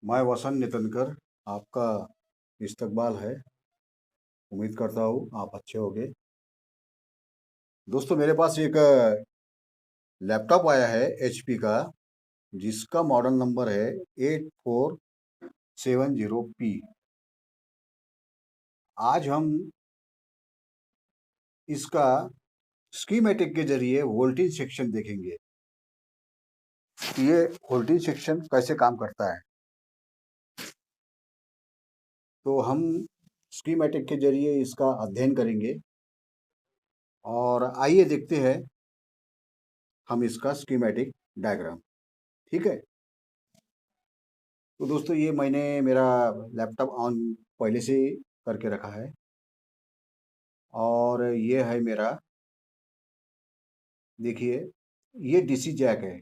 मैं वसंत नितिनकर आपका इस्तकबाल है। उम्मीद करता हूँ आप अच्छे होंगे। दोस्तों, मेरे पास एक लैपटॉप आया है एचपी का, जिसका मॉडल नंबर है 8470P। आज हम इसका स्कीमेटिक के जरिए वोल्टेज सेक्शन देखेंगे कि ये वोल्टेज सेक्शन कैसे काम करता है। तो हम स्कीमेटिक के जरिए इसका अध्ययन करेंगे और आइए देखते हैं हम इसका स्कीमेटिक डायग्राम। ठीक है। तो दोस्तों, ये मैंने मेरा लैपटॉप ऑन पहले से ही करके रखा है और ये है मेरा, देखिए, ये डीसी जैक है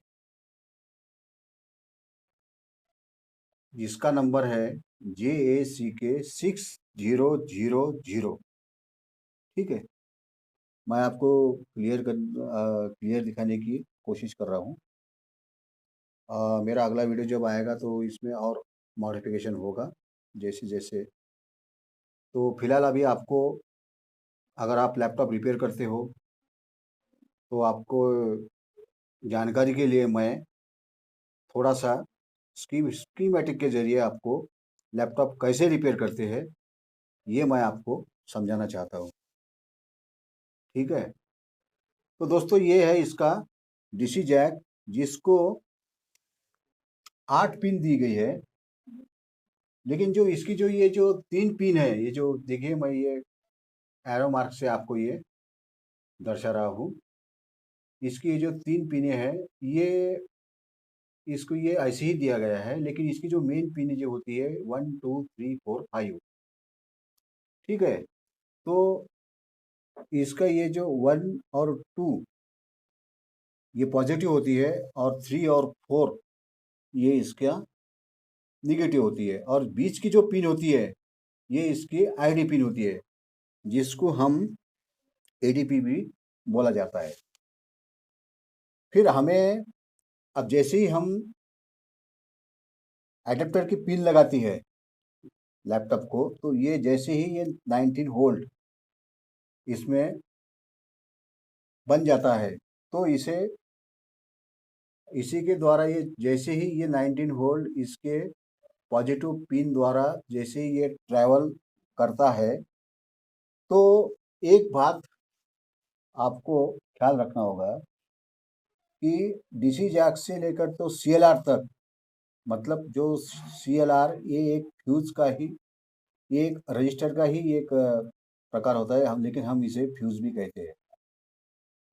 जिसका नंबर है JACK6000। ठीक है। मैं आपको क्लियर दिखाने की कोशिश कर रहा हूँ। मेरा अगला वीडियो जब आएगा तो इसमें और मॉडिफिकेशन होगा जैसे जैसे। तो फिलहाल अभी आपको, अगर आप लैपटॉप रिपेयर करते हो तो आपको जानकारी के लिए मैं थोड़ा सा स्कीमेटिक के जरिए आपको लैपटॉप कैसे रिपेयर करते हैं ये मैं आपको समझाना चाहता हूँ। ठीक है। तो दोस्तों, ये है इसका डीसी जैक, जिसको 8 पिन दी गई है। लेकिन जो इसकी जो ये जो 3 पिन है, ये जो देखिए, मैं ये एरो मार्क से आपको ये दर्शा रहा हूँ। इसकी ये जो 3 पिनें हैं, ये इसको ये ऐसे ही दिया गया है, लेकिन इसकी जो मेन पिन जो होती है 1 2 3 4 5। ठीक है। तो इसका ये जो 1 और 2 ये पॉजिटिव होती है और 3 और 4 ये इसका निगेटिव होती है, और बीच की जो पिन होती है ये इसकी आईडी पिन होती है, जिसको हम एडीपी भी बोला जाता है। फिर हमें, अब जैसे ही हम एडेप्टर की पिन लगाती है लैपटॉप को, तो ये जैसे ही ये 19 वोल्ट इसमें बन जाता है, तो इसी के द्वारा ये जैसे ही ये 19 वोल्ट इसके पॉजिटिव पिन द्वारा जैसे ही ये ट्रैवल करता है, तो एक बात आपको ख्याल रखना होगा कि डीसी जैक से लेकर तो सीएलआर तक, मतलब जो सीएलआर ये एक फ्यूज का ही, ये एक रजिस्टर का ही एक प्रकार होता है, हम लेकिन हम इसे फ्यूज भी कहते हैं।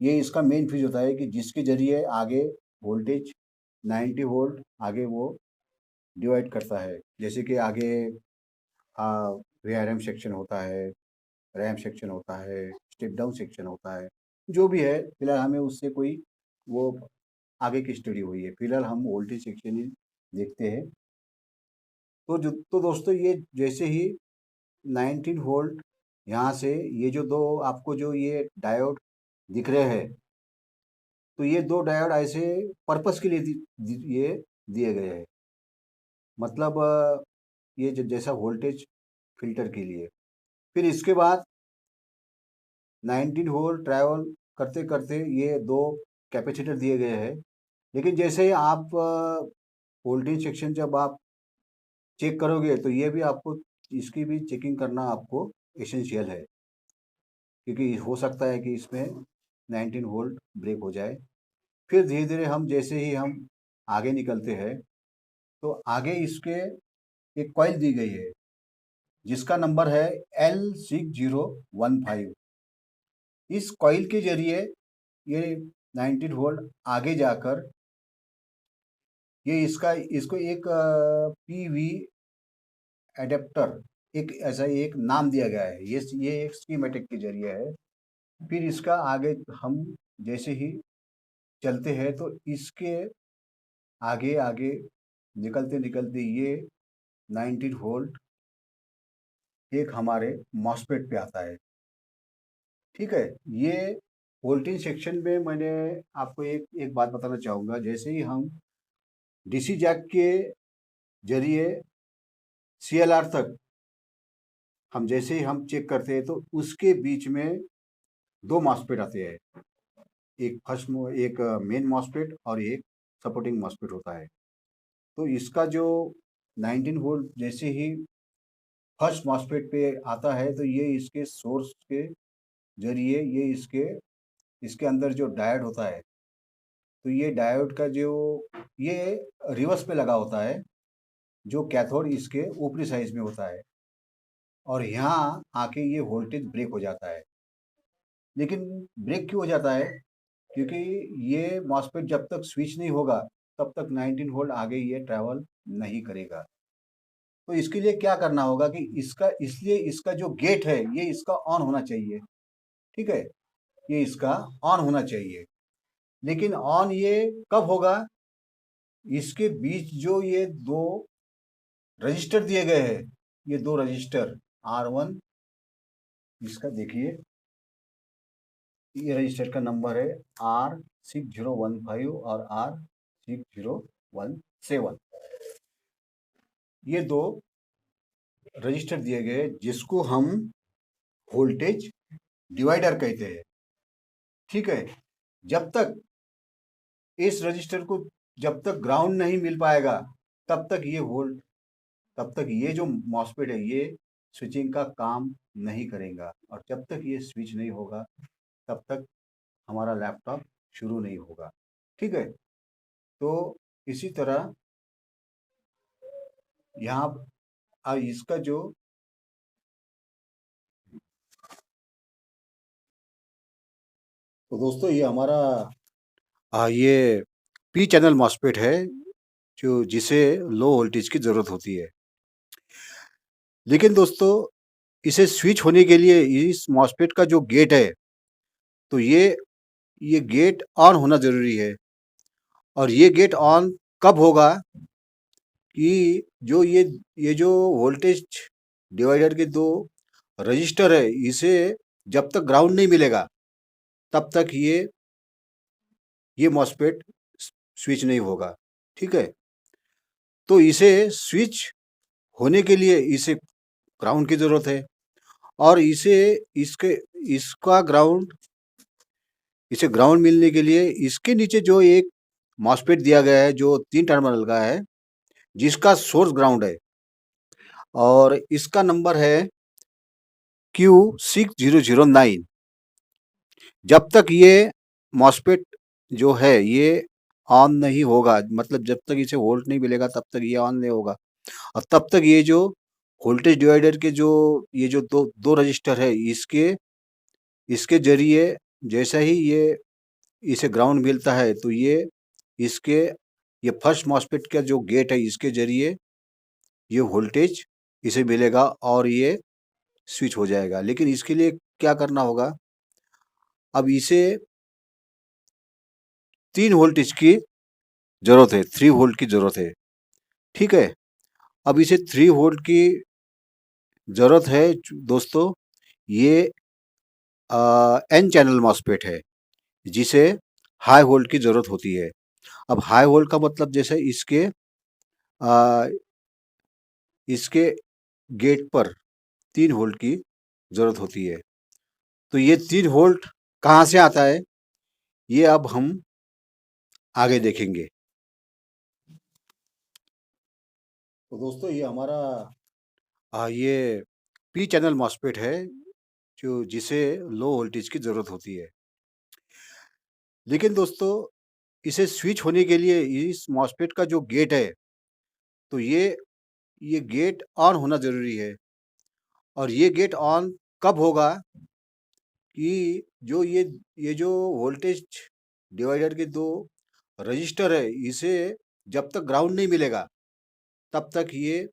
ये इसका मेन फ्यूज होता है कि जिसके जरिए आगे वोल्टेज 90 वोल्ट आगे वो डिवाइड करता है। जैसे कि आगे वीआरएम सेक्शन होता है, रैम सेक्शन होता है, स्टेप डाउन सेक्शन होता है, जो भी है। फिलहाल हमें उससे कोई वो आगे की स्टडी हुई है, फिलहाल हम वोल्टेज सेक्शन ही देखते हैं। तो दोस्तों, ये जैसे ही 19 वोल्ट यहाँ से, ये जो दो आपको जो ये डायोड दिख रहे हैं, तो ये दो डायोड ऐसे पर्पस के लिए ये दिए गए हैं, मतलब ये जैसा वोल्टेज फिल्टर के लिए। फिर इसके बाद 19 वोल्ट ट्रैवल करते करते ये दो कैपेसिटर दिए गए हैं। लेकिन जैसे ही आप वोल्टेज सेक्शन जब आप चेक करोगे, तो ये भी आपको, इसकी भी चेकिंग करना आपको एसेंशियल है, क्योंकि हो सकता है कि इसमें 19 वोल्ट ब्रेक हो जाए। फिर धीरे धीरे हम जैसे ही हम आगे निकलते हैं, तो आगे इसके एक कॉइल दी गई है जिसका नंबर है L6015। इस कॉइल के जरिए ये 19 वोल्ट आगे जाकर ये इसको एक पीवी एडेप्टर, एक ऐसा एक नाम दिया गया है। ये एक स्कीमेटिक के जरिए है। फिर इसका आगे हम जैसे ही चलते हैं, तो इसके आगे आगे निकलते निकलते ये 19 वोल्ट एक हमारे मॉसफेट पे आता है। ठीक है। ये वोल्टेज सेक्शन में मैंने आपको एक एक बात बताना चाहूँगा। जैसे ही हम डीसी जैक के जरिए CLR तक हम जैसे ही हम चेक करते हैं तो उसके बीच में दो मॉस्फेट आते हैं, एक मेन मॉस्फेट और एक सपोर्टिंग मॉस्फेट होता है। तो इसका जो 19 वोल्ट जैसे ही फर्स्ट मॉस्फेट पे आता है तो ये इसके सोर्स के जरिए ये इसके अंदर जो डायोड होता है, तो ये डायोड का जो ये रिवर्स पे लगा होता है, जो कैथोड इसके ऊपरी साइड में होता है, और यहाँ आके ये वोल्टेज ब्रेक हो जाता है। लेकिन ब्रेक क्यों हो जाता है? क्योंकि ये मॉस्फेट जब तक स्विच नहीं होगा तब तक 19 वोल्ट आगे ये ट्रैवल नहीं करेगा। तो इसके लिए क्या करना होगा कि इसका जो गेट है ये इसका ऑन होना चाहिए, ठीक है, ये इसका ऑन होना चाहिए। लेकिन ऑन ये कब होगा? इसके बीच जो ये दो रजिस्टर दिए गए हैं, ये दो रजिस्टर R1, इसका देखिए ये रजिस्टर का नंबर है R6015 और R6017। ये दो रजिस्टर दिए गए जिसको हम वोल्टेज डिवाइडर कहते हैं, ठीक है। जब तक इस रजिस्टर को जब तक ग्राउंड नहीं मिल पाएगा तब तक तब तक ये जो मॉस्फेट है ये स्विचिंग का काम नहीं करेगा, और जब तक ये स्विच नहीं होगा तब तक हमारा लैपटॉप शुरू नहीं होगा, ठीक है। तो इसी तरह यहाँ इसका जो तो दोस्तों ये हमारा ये पी चैनल मॉस्फेट है जो जिसे लो वोल्टेज की ज़रूरत होती है। लेकिन दोस्तों इसे स्विच होने के लिए इस मॉस्फेट का जो गेट है, तो ये गेट ऑन होना ज़रूरी है। और ये गेट ऑन कब होगा कि ये जो वोल्टेज डिवाइडर के दो रजिस्टर है, इसे जब तक ग्राउंड नहीं मिलेगा तब तक ये मॉस्फेट स्विच नहीं होगा, ठीक है। तो इसे स्विच होने के लिए इसे ग्राउंड की ज़रूरत है, और इसे ग्राउंड मिलने के लिए इसके नीचे जो एक मॉस्फेट दिया गया है जो 3 टर्मिनल का है, जिसका सोर्स ग्राउंड है, और इसका नंबर है Q6009। जब तक ये मॉस्फेट जो है ये ऑन नहीं होगा, मतलब जब तक इसे वोल्ट नहीं मिलेगा तब तक ये ऑन नहीं होगा, और तब तक ये जो वोल्टेज डिवाइडर के जो दो रजिस्टर है, इसके जरिए जैसा ही ये इसे ग्राउंड मिलता है तो इसके ये फर्स्ट मॉस्फेट का जो गेट है इसके जरिए ये वोल्टेज इसे मिलेगा और ये स्विच हो जाएगा। लेकिन इसके लिए क्या करना होगा? अब इसे 3 वोल्टेज की ज़रूरत है, 3 वोल्ट की ज़रूरत है, ठीक है। अब इसे 3 वोल्ट की ज़रूरत है दोस्तों। ये एन चैनल मॉस्फेट है जिसे हाई वोल्ट की ज़रूरत होती है। अब हाई वोल्ट का मतलब जैसे आ, इसके गेट पर 3 वोल्ट की ज़रूरत होती है। तो ये 3 वोल्ट कहाँ से आता है, ये अब हम आगे देखेंगे। तो दोस्तों ये हमारा ये पी चैनल मॉस्फेट है जो जिसे लो वोल्टेज की ज़रूरत होती है। लेकिन दोस्तों इसे स्विच होने के लिए इस मॉस्फेट का जो गेट है, तो ये गेट ऑन होना ज़रूरी है। और ये गेट ऑन कब होगा कि ये जो वोल्टेज डिवाइडर के दो रजिस्टर है, इसे जब तक ग्राउंड नहीं मिलेगा तब तक ये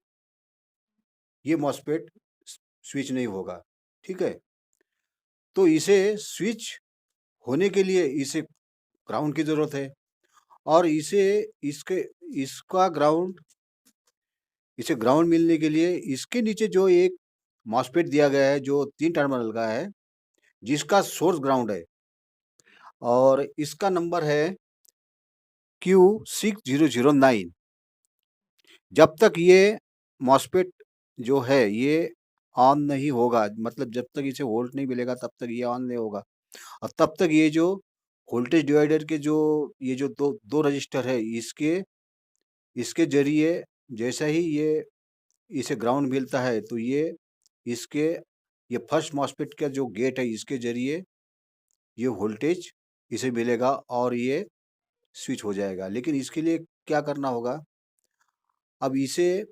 मॉस्फेट स्विच नहीं होगा, ठीक है। तो इसे स्विच होने के लिए इसे ग्राउंड की ज़रूरत है, और इसके इसका ग्राउंड इसे ग्राउंड मिलने के लिए इसके नीचे जो एक मॉस्फेट दिया गया है जो 3 टर्मिनल का है, जिसका सोर्स ग्राउंड है, और इसका नंबर है Q6009। जब तक ये मॉस्फेट जो है ये ऑन नहीं होगा, मतलब जब तक इसे वोल्ट नहीं मिलेगा तब तक ये ऑन नहीं होगा, और तब तक ये जो वोल्टेज डिवाइडर के जो ये जो दो दो रजिस्टर है, इसके इसके जरिए जैसा ही ये इसे ग्राउंड मिलता है तो ये इसके ये फर्स्ट मॉस्फेट का जो गेट है इसके जरिए ये वोल्टेज इसे मिलेगा और ये स्विच हो जाएगा। लेकिन इसके लिए क्या करना होगा, अब इसे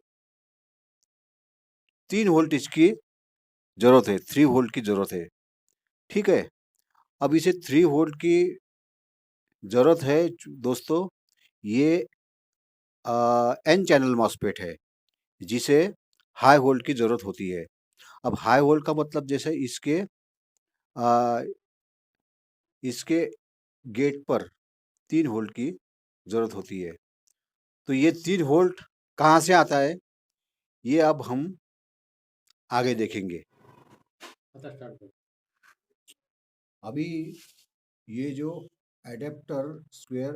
3 वोल्टेज की ज़रूरत है, 3 वोल्ट की ज़रूरत है, ठीक है। अब इसे 3 वोल्ट की ज़रूरत है दोस्तों, ये एन चैनल मॉस्फेट है जिसे हाई वोल्ट की ज़रूरत होती है। अब हाई वोल्ट का मतलब जैसे अ, इसके गेट पर 3 वोल्ट की ज़रूरत होती है। तो ये 3 वोल्ट कहाँ से आता है, ये अब हम आगे देखेंगे। अभी ये जो एडेप्टर स्क्वायर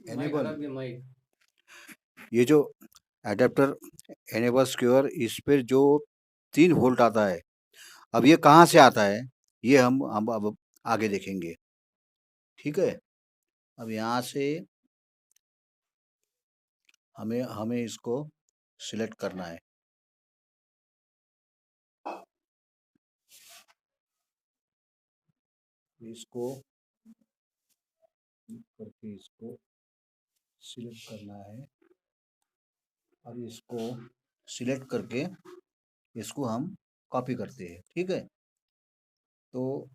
एनेबल, ये जो एडेप्टर एनेबल स्क्वायर इस पर जो 3 वोल्ट आता है, अब ये कहाँ से आता है ये हम अब आगे देखेंगे, ठीक है। अब यहाँ से हमें हमें इसको सिलेक्ट करना है। इसको करके इसको सिलेक्ट करना है और इसको सिलेक्ट करके इसको हम कॉपी करते हैं, ठीक है। तो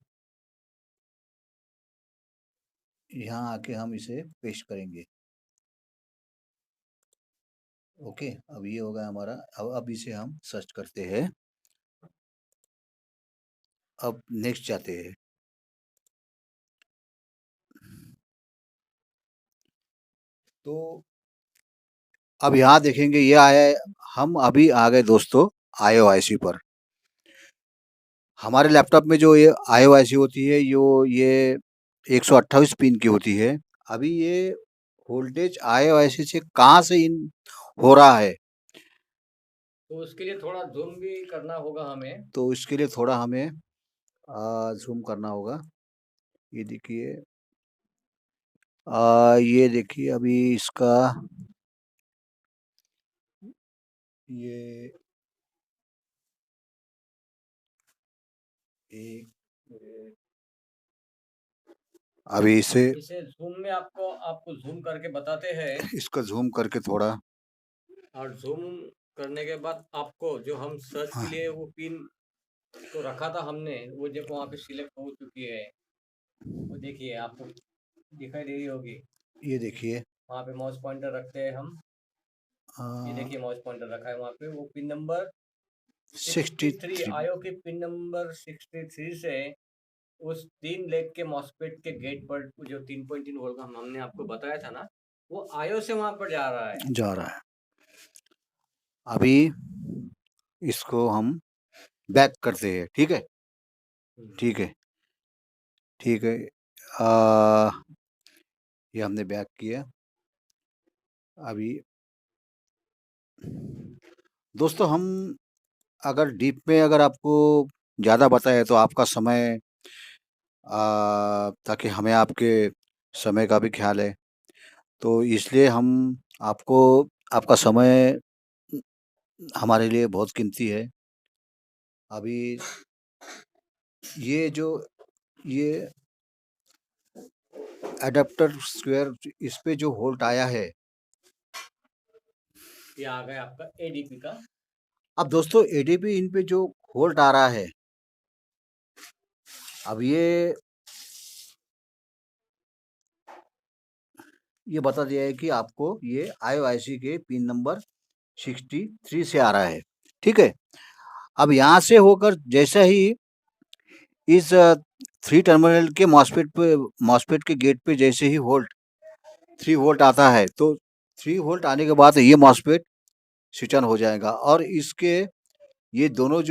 यहाँ आके हम इसे पेस्ट करेंगे। ओके, अब ये होगा हमारा। अब इसे हम सर्च करते हैं। अब नेक्स्ट जाते हैं। तो अब यहाँ देखेंगे ये आया है, हम अभी आ गए दोस्तों आईओआईसी पर। हमारे लैपटॉप में जो ये आईओआईसी होती है ये 128 पिन की होती है। अभी ये वोल्टेज आईओआईसी से कहाँ से इन हो रहा है, तो उसके लिए थोड़ा जूम भी करना होगा हमें। तो इसके लिए थोड़ा हमें जूम करना होगा। ये देखिए, ये देखिए अभी इसका ये एक अभी इसे जूम में आपको जूम करके बताते हैं। इसका जूम करके थोड़ा, और जूम करने के बाद आपको जो हम सर्च के लिए वो पिन तो रखा था हमने, वो जब वहाँ पे सिलेक्ट हो चुकी है, वो देखिए आपको दिखाई दे रही होगी। ये देखिए वहाँ पे माउस पॉइंटर रखते हैं हम। ये देखिए माउस पॉइंटर रखा है वहाँ पे, वो पिन नंबर 63 63 आयो के पिन नंबर 63 से उस 3 लेग के मॉस्फेट के गेट पर जो 3.3 वोल्ट का हमने आपको बताया था ना, वो आयो से वहाँ पर जा रहा है। जा रहा है। अभी इसको हम बैक करते हैं, ठीक है, ठीक है, ठीक है। ये हमने बैक किया। अभी दोस्तों हम अगर डीप में अगर आपको ज़्यादा बताए तो आपका समय, ताकि हमें आपके समय का भी ख्याल है, तो इसलिए हम आपको आपका समय हमारे लिए बहुत कीमती है। अभी ये जो ये एडाप्टर स्क्वायर इस पे जो वोल्ट आया है, ये आ गया आपका एडीपी का। अब दोस्तों एडीपी इन पे जो वोल्ट आ रहा है, अब ये बता दिया है कि आपको ये आईओआईसी के पिन नंबर 63 से आ रहा है, ठीक है। अब यहाँ से होकर जैसे ही इस 3 टर्मिनल के मॉस्फेट के गेट पे जैसे ही 3 वोल्ट आता है, तो 3 वोल्ट आने के बाद ये मॉस्फेट स्विच ऑन हो जाएगा और इसके ये दोनों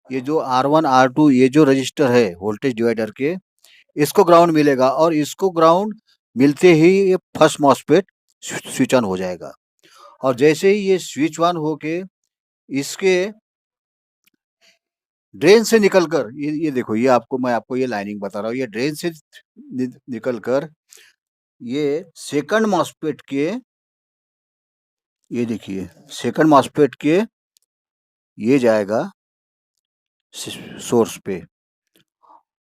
ये जो R1 R2 ये जो रजिस्टर है वोल्टेज डिवाइडर के, इसको ग्राउंड मिलेगा और इसको ग्राउंड मिलते ही ये फर्स्ट मॉस्फेट स्विच ऑन हो जाएगा। और जैसे ही ये स्विच ऑन होके इसके ड्रेन से निकलकर ये देखो, ये मैं आपको ये लाइनिंग बता रहा हूँ, ये ड्रेन से निकलकर ये सेकंड मॉस्फेट के, ये देखिए सेकंड मॉस्फेट के ये जाएगा सोर्स पे।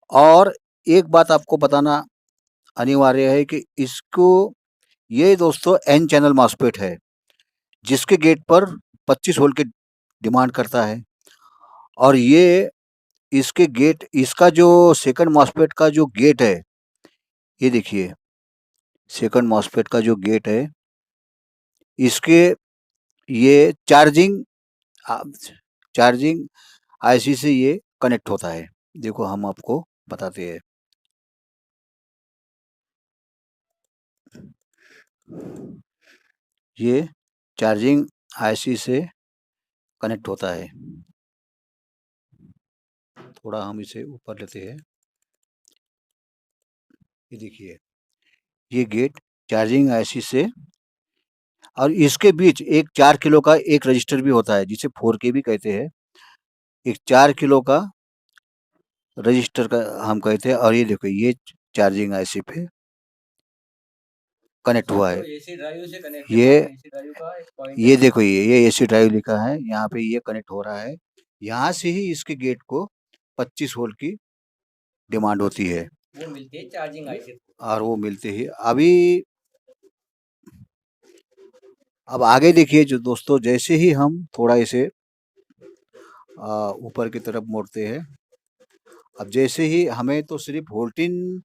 और एक बात आपको बताना अनिवार्य है कि इसको, ये दोस्तों एन चैनल मॉस्फेट है जिसके गेट पर 25 वोल्ट के डिमांड करता है। और ये इसके गेट, इसका जो सेकंड मॉस्फेट का जो गेट है, ये देखिए सेकंड मॉस्फेट का जो गेट है, इसके ये चार्जिंग आईसी से ये कनेक्ट होता है। देखो हम आपको बताते हैं। ये चार्जिंग आईसी से कनेक्ट होता है। थोड़ा हम इसे ऊपर लेते हैं। ये देखिए ये गेट चार्जिंग आईसी से, और इसके बीच एक 4 किलो का एक रजिस्टर भी होता है जिसे 4K भी कहते हैं। एक 4 किलो का रजिस्टर का हम कहते हैं। और ये देखो ये चार्जिंग आईसी पे कनेक्ट हुआ है। एसी ड्राइव से कनेक्ट ये एसी ड्राइव का एक पॉइंट ये देखो ये एसी ड्राइव लिखा है यहाँ पे, ये कनेक्ट हो रहा है। यहाँ से ही इसके गेट को 25 वोल्ट की डिमांड होती है। वो मिलती है चार्जिंग आईसी, और वो मिलते ही अब आगे देखिए जो दोस्तों, जैसे ही हम थोड़ा इसे ऊपर की तरफ मोड़ते हैं, अब जैसे ही हमें तो सिर्फ वोल्टेज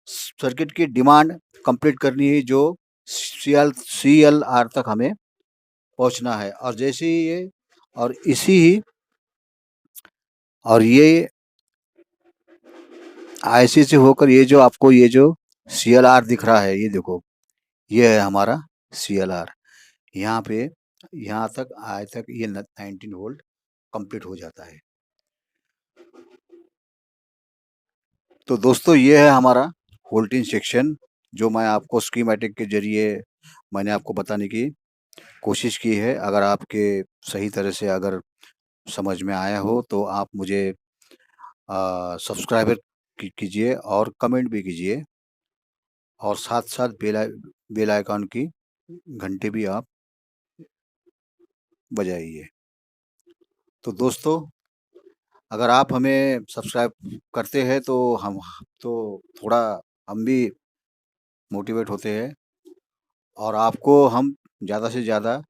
सर्किट की डिमांड कंप्लीट करनी है, जो CLR तक हमें पहुंचना है। और जैसे ही ये और इसी ही और ये आईसी से होकर ये जो आपको ये जो CLR दिख रहा है, ये देखो ये है हमारा CLR। यहाँ पे यहाँ तक आए तक ये 19 वोल्ट कंप्लीट हो जाता है। तो दोस्तों ये है हमारा वोल्टेज सेक्शन, जो मैं आपको स्कीमेटिक के जरिए मैंने आपको बताने की कोशिश की है। अगर आपके सही तरह से अगर समझ में आया हो तो आप मुझे सब्सक्राइबर कीजिए और कमेंट भी कीजिए, और साथ साथ बेल आइकॉन की घंटे भी आप बजाइए। तो दोस्तों अगर आप हमें सब्सक्राइब करते हैं तो थोड़ा हम भी मोटिवेट होते हैं, और आपको हम ज़्यादा से ज़्यादा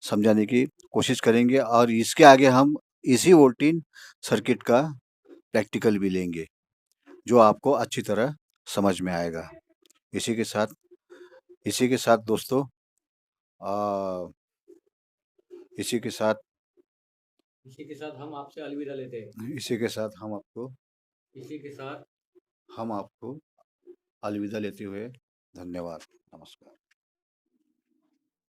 समझाने की कोशिश करेंगे। और इसके आगे हम इसी वोल्टेज सर्किट का प्रैक्टिकल भी लेंगे, जो आपको अच्छी तरह समझ में आएगा। इसी के साथ दोस्तों इसी के साथ हम आपसे अलविदा लेते हैं। इसी के साथ इसी के साथ हम आपको अलविदा लेते हुए धन्यवाद, नमस्कार।